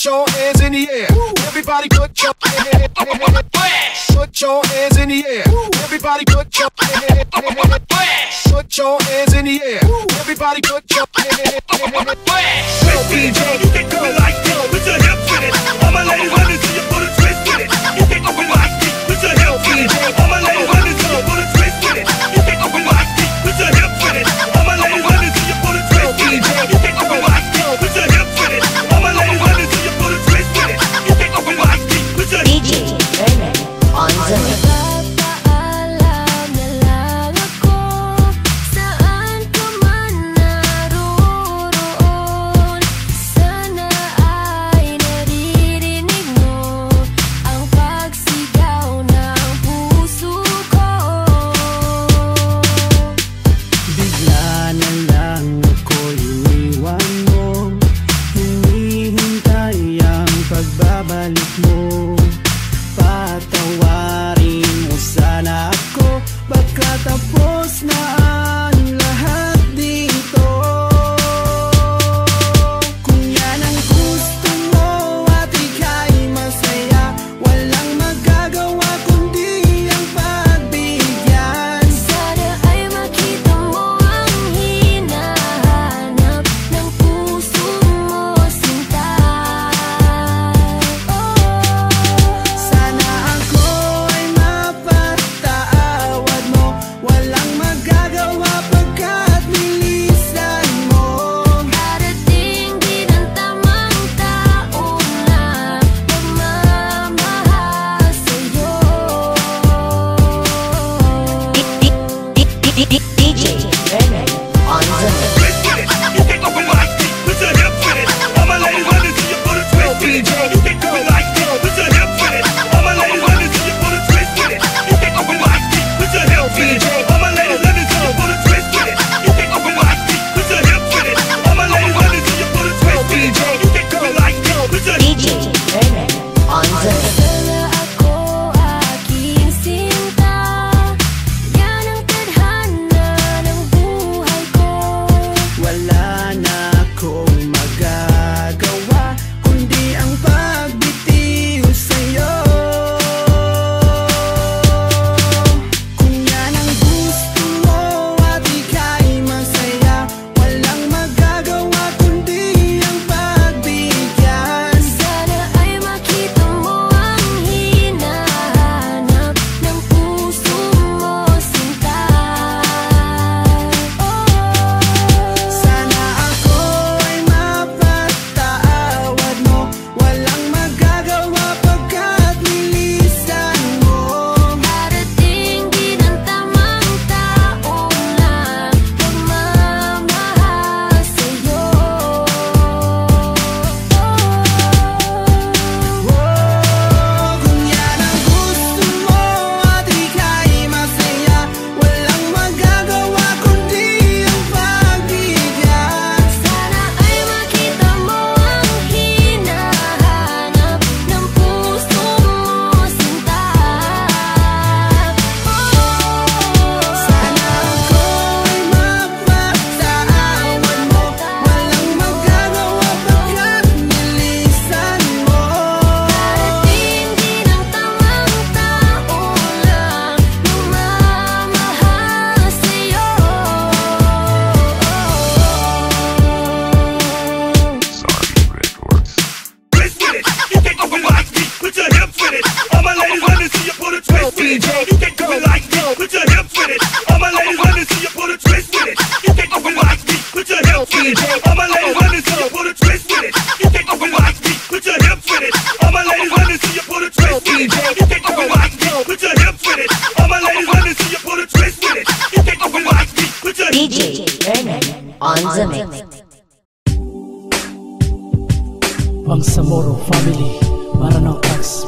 your hands in the air. Everybody put your put your hands in the air. Everybody put your put your hands in the air. Everybody put your DJ, you can do it like this. Put your hips in it. All my ladies want to see you put a twist in it. You can do it like this. Put your hips in it. All my ladies want to see you put a twist in it. You can do it like this. Put your hips in it. All my ladies want to see you put a twist in it. You can do it like this. Put your hips in it. All my ladies want to see you put a twist in it. You can do it like this. Put your DJ Bernard on the mix. Pagbabalik mo, patawarin mo sana ako. Baka tapos na ang lahat dito. Kung yan ang gusto mo at ika'y masaya, walang magagawa kundi ang pagbigyan. Sana ay makita mo ang hinahanap ng puso mo, sinta. Sana ako ay mapatawad mo, walang magagawa pagkat nilisan mo. Darating din ang tamang taon na magmamahal sa'yo. DJ Bernard on the mix. twist in it. You can do it like this. Put your hips in it. All my ladies want to see you put a twist in it. You can do it like this. Put your hips in it. All my ladies want to see you put a twist in it. You can do it like this. Put your hips in it. All my ladies want to see you put a twist in it. You can do it like this. Put your hips in it. All my ladies want to see you put a twist in it. You can do it like this. Put your DJ Bernard on the mix. Sana ako aking sinta, yan ang tadhana ng buhay ko. Wala na akong magagawa kundi ang pagbitiw sa'yo. Kung yan ang gusto mo at ika'y masaya, walang magagawa kundi ang pagbigyan. Sana ay makita mo ang hinahanap ng puso mo, sinta. Sana ako ay mapatawad mo, walang magagawa pagkat nilisan mo. Darating din ang tamang taon na magmamahal sa'yo. Kung yan ang gusto mo at ika'y masaya, walang magagawa kundi ang pagbigyan. Sana ay makita mo ang hinahanap ng puso mo, sinta. Sana ako ay mapatawad mo, walang magagawa pagkat nilisan mo. Darating din ang tamang taon na magmamahal sa'yo. twist in it. You can do it like this. Put your hips in it. All my ladies want to see you put a twist in it. You can do it like this. Put your hips in it. All my ladies want to see you put a twist in it. You can do it like this. Put your hips in it. All my ladies want to see you put a twist in it. You can do it like this. Put your hips in it. All my ladies want to see you put a twist in it. You can do it like this. Put your hips in it. All my ladies want to see you put a twist in it. You can do it like this. Put your DJ Bernard on the mix. Bangsamoro family, Maranao Tax,